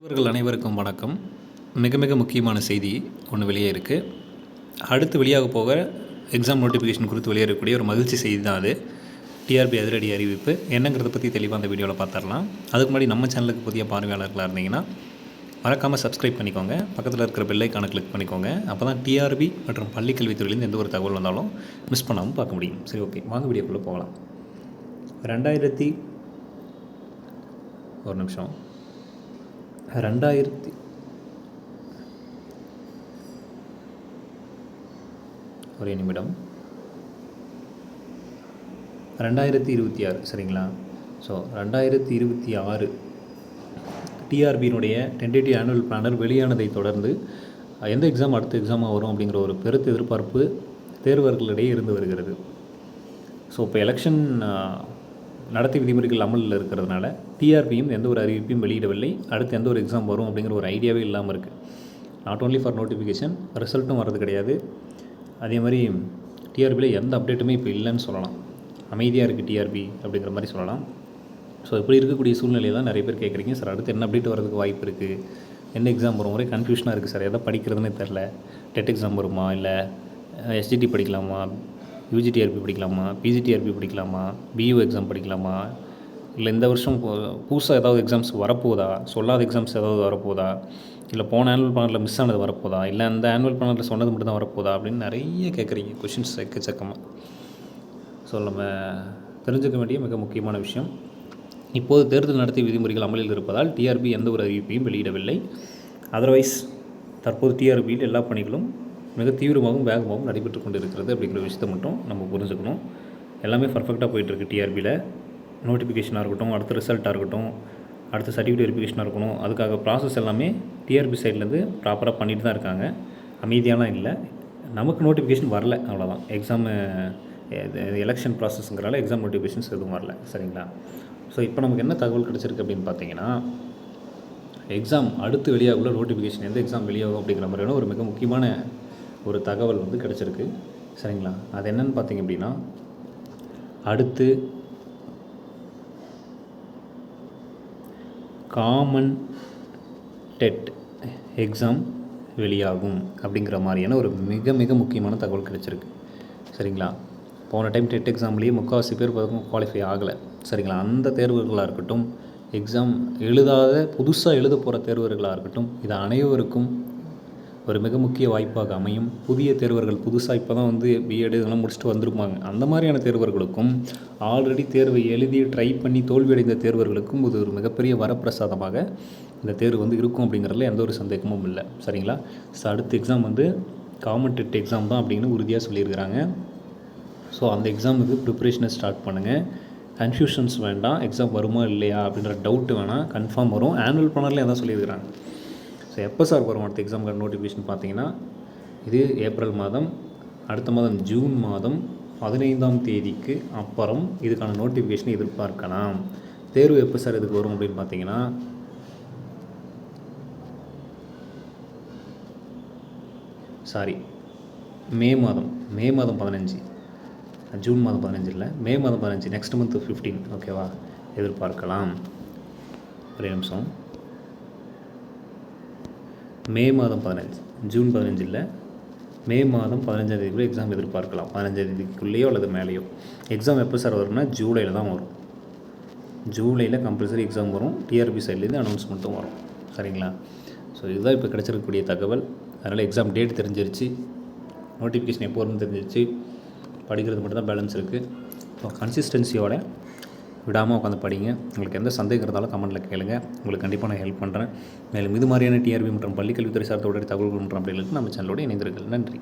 நண்பர்கள் அனைவருக்கும் வணக்கம். மிக மிக முக்கியமான செய்தி ஒன்று வெளியே இருக்குது. அடுத்து வெளியாக போக எக்ஸாம் நோட்டிஃபிகேஷன் குறித்து வெளியேறக்கூடிய ஒரு மகிழ்ச்சி செய்தி தான் அது. டிஆர்பி அதிரடி அறிவிப்பு என்னங்கிறத பற்றி தெளிவாக அந்த வீடியோவில் பார்த்துடலாம். அதுக்கு முன்னாடி நம்ம சேனலுக்கு புதிய பார்வையாளர்களாக இருந்தீங்கன்னா மறக்காமல் சப்ஸ்கிரைப் பண்ணிக்கோங்க. பக்கத்தில் இருக்கிற பெல் ஐக்கானை கிளிக் பண்ணிக்கோங்க. அப்போ தான் டிஆர்பி மற்றும் பள்ளிக்கல்வித்துறையிலேருந்து எந்த ஒரு தகவல் வந்தாலும் மிஸ் பண்ணாமல் பார்க்க முடியும். சரி, ஓகே, வாங்க வீடியோக்குள்ளே போகலாம். ஒரு நிமிஷம். 2026 சரிங்களா? ஸோ 2026 டிஆர்பியினுடைய டென்டேட்டிவ் ஆனுவல் பிளானர் வெளியானதை தொடர்ந்து எந்த எக்ஸாம் அடுத்த எக்ஸாமாக வரும் அப்படிங்கிற ஒரு பெருத்த எதிர்பார்ப்பு தேர்வர்களிடையே இருந்து வருகிறது. ஸோ இப்போ எலெக்ஷன் நடத்தை விதிமுறைகள் அமலில் இருக்கிறதுனால டிஆர்பியும் எந்த ஒரு அறிவிப்பையும் வெளியிடவில்லை. அடுத்து எந்த ஒரு எக்ஸாம் வரும் அப்படிங்கிற ஒரு ஐடியாவே இல்லாமல் இருக்குது. நாட் ஓன்லி ஃபார் நோட்டிஃபிகேஷன், ரிசல்ட்டும் வர்றது கிடையாது. அதே மாதிரி டிஆர்பியில் எந்த அப்டேட்டுமே இப்போ இல்லைன்னு சொல்லலாம். அமைதியாக இருக்குது டிஆர்பி அப்படிங்கிற மாதிரி சொல்லலாம். ஸோ இப்படி இருக்கக்கூடிய சூழ்நிலையை தான் நிறைய பேர் கேட்குறீங்க. சார் அடுத்து என்ன அப்டேட் வரதுக்கு வாய்ப்பு இருக்குது, என்ன எக்ஸாம் வரும், ஒரே கன்ஃபியூஷனாக இருக்குது சார், எதை படிக்கிறதுனே தெரில, டெட் எக்ஸாம் வருமா, இல்லை எஸ்ஜிடி படிக்கலாமா, யூஜிடிஆர்பி படிக்கலாமா, பிஜிடிஆர்பி படிக்கலாமா, பியூ எக்ஸாம் படிக்கலாமா, இல்லை இந்த வருஷம் புதுசாக ஏதாவது எக்ஸாம்ஸ் வரப்போதா, சொல்லாத எக்ஸாம்ஸ் ஏதாவது வரப்போதா, இல்லை போன ஆனுவல் பிளானில் மிஸ் ஆனது வரப்போதா, இல்லை அந்த ஆனுவல் பிளானில் சொன்னது மட்டும் தான் வரப்போதா அப்படின்னு நிறைய கேட்குறீங்க. கொஷின்ஸ் எக்கச்சக்கமாக. ஸோ நம்ம தெரிஞ்சுக்க வேண்டிய மிக முக்கியமான விஷயம், இப்போது தேர்தல் நடத்தை விதிமுறைகள் அமலில் இருப்பதால் டிஆர்பி எந்த ஒரு அறிவிப்பையும் வெளியிடவில்லை. அதர்வைஸ் தற்போது டிஆர்பியில் எல்லா பணிகளும் மிக தீவிரமாகவும் வேகமாகவும் நடைபெற்று கொண்டு இருக்கிறது அப்படிங்கிற விஷயத்தை மட்டும் நம்ம புரிஞ்சுக்கணும். எல்லாமே பர்ஃபெக்டாக போயிட்டுருக்கு டிஆர்பியில். நோட்டிஃபிகேஷனாக இருக்கட்டும், அடுத்த ரிசல்ட்டாக இருக்கட்டும், அடுத்த சர்டிஃபிகேட் வெரிஃபிகேஷனாக இருக்கணும், அதுக்காக ப்ராசஸ் எல்லாமே டிஆர்பி சைட்லேருந்து ப்ராப்பராக பண்ணிட்டு தான் இருக்காங்க. அமைதியாலாம் இல்லை. நமக்கு நோட்டிஃபிகேஷன் வரல, அவ்வளோதான். எக்ஸாமு எலெக்ஷன் ப்ராசஸ்ங்கிறனால எக்ஸாம் நோட்டிஃபிகேஷன்ஸ் எதுவும் வரல, சரிங்களா? ஸோ இப்போ நமக்கு என்ன தகவல் கிடச்சிருக்கு அப்படின்னு பார்த்தீங்கன்னா, எக்ஸாம் அடுத்து வெளியாகுள்ள நோட்டிஃபிகேஷன் எந்த எக்ஸாம் வெளியாகும் அப்படிங்கிற மாதிரியான ஒரு மிக முக்கியமான ஒரு தகவல் கிடச்சிருக்கு, சரிங்களா? அது என்னென்னு பார்த்தீங்க அப்படின்னா, அடுத்து காமன் டெட் எக்ஸாம் வெளியாகும் அப்படிங்கிற மாதிரியான ஒரு மிக மிக முக்கியமான தகவல் கிடச்சிருக்கு, சரிங்களா? போன டைம் டெட் எக்ஸாம்லேயே முக்கால்வாசி பேர் குவாலிஃபை ஆகலை, சரிங்களா? அந்த தேர்வுகளாக இருக்கட்டும், எக்ஸாம் எழுதாத புதுசாக எழுத போகிற தேர்வர்களாக இருக்கட்டும், இது அனைவருக்கும் ஒரு மிக முக்கிய வாய்ப்பாக அமையும். புதிய தேர்வர்கள் புதுசாக இப்போ தான் பிஎட் இதெல்லாம் முடிச்சுட்டு வந்திருப்பாங்க. அந்த மாதிரியான தேர்வர்களுக்கும், ஆல்ரெடி தேர்வை எழுதி ட்ரை பண்ணி தோல்வியடைந்த தேர்வர்களுக்கும் இது ஒரு மிகப்பெரிய வரப்பிரசாதமாக இந்த தேர்வு இருக்கும் அப்படிங்கிறதுல எந்த ஒரு சந்தேகமும் இல்லை, சரிங்களா? ஸோ அடுத்த எக்ஸாம் காமன் டெட் எக்ஸாம் தான் அப்படின்னு உறுதியாக சொல்லியிருக்கிறாங்க. ஸோ அந்த எக்ஸாமுக்கு ப்ரிப்பரேஷனை ஸ்டார்ட் பண்ணுங்கள். கன்ஃபியூஷன்ஸ் வேண்டாம். எக்ஸாம் வருமா இல்லையா அப்படின்ற டவுட்டு வேணாம், கன்ஃபார்ம் வரும். ஆனுவல் பிளானர்லேயே அதான் சொல்லியிருக்கிறாங்க. ஸோ எப்போ சார் வரும் அடுத்த எக்ஸாமுக்கு நோட்டிஃபிகேஷன் பார்த்தீங்கன்னா, இது ஏப்ரல் மாதம், அடுத்த மாதம் ஜூன் மாதம் 15ஆம் தேதிக்கு அப்புறம் இதுக்கான நோட்டிஃபிகேஷனை எதிர்பார்க்கலாம். தேர்வு எப்போ சார் இதுக்கு வரும் அப்படின்னு பார்த்தீங்கன்னா, மே மாதம் 15, ஜூன் மாதம் 15 இல்லை, மே மாதம் 15, நெக்ஸ்ட் மந்த் 15, ஓகேவா, எதிர்பார்க்கலாம். ஒரே நிமிஷம். மே மாதம் 15, ஜூன் 15 இல்லை, மே மாதம் 15ஆம் தேதிக்குள்ளே எக்ஸாம் எதிர்பார்க்கலாம். 15ஆம் தேதிக்குள்ளேயோ அல்லது மேலேயோ. எக்ஸாம் எப்போ சார் வரும்னா ஜூலையில் தான் வரும். ஜூலையில் கம்பல்சரி எக்ஸாம் வரும். டிஆர்பி சைட்லேருந்து அனௌன்ஸ்மெண்ட்டும் வரும், சரிங்களா? ஸோ இதுதான் இப்போ கிடச்சிருக்கக்கூடிய தகவல். அதனால் எக்ஸாம் டேட் தெரிஞ்சிருச்சு, நோட்டிஃபிகேஷன் எப்போ வரும்னு தெரிஞ்சிருச்சு. படிக்கிறது மட்டும் தான் பேலன்ஸ் இருக்குது. ஸோ கன்சிஸ்டன்சியோட விடாமல் உட்காந்து படிங்க. உங்களுக்கு எந்த சந்தேகம் இருந்தாலும் கமெண்ட்டில் கேளுங்க, உங்களுக்கு கண்டிப்பாக நான் ஹெல்ப் பண்ணுறேன். மேலும் இது மாதிரியான டிஆர்பி மற்றும் பள்ளிக்கல்வித்துறை சார்ந்த உடனடி தகவல்கள் மற்றும் அப்படிங்களுக்கு நம்ம சேனலோடு இணைந்திருங்கள். நன்றி.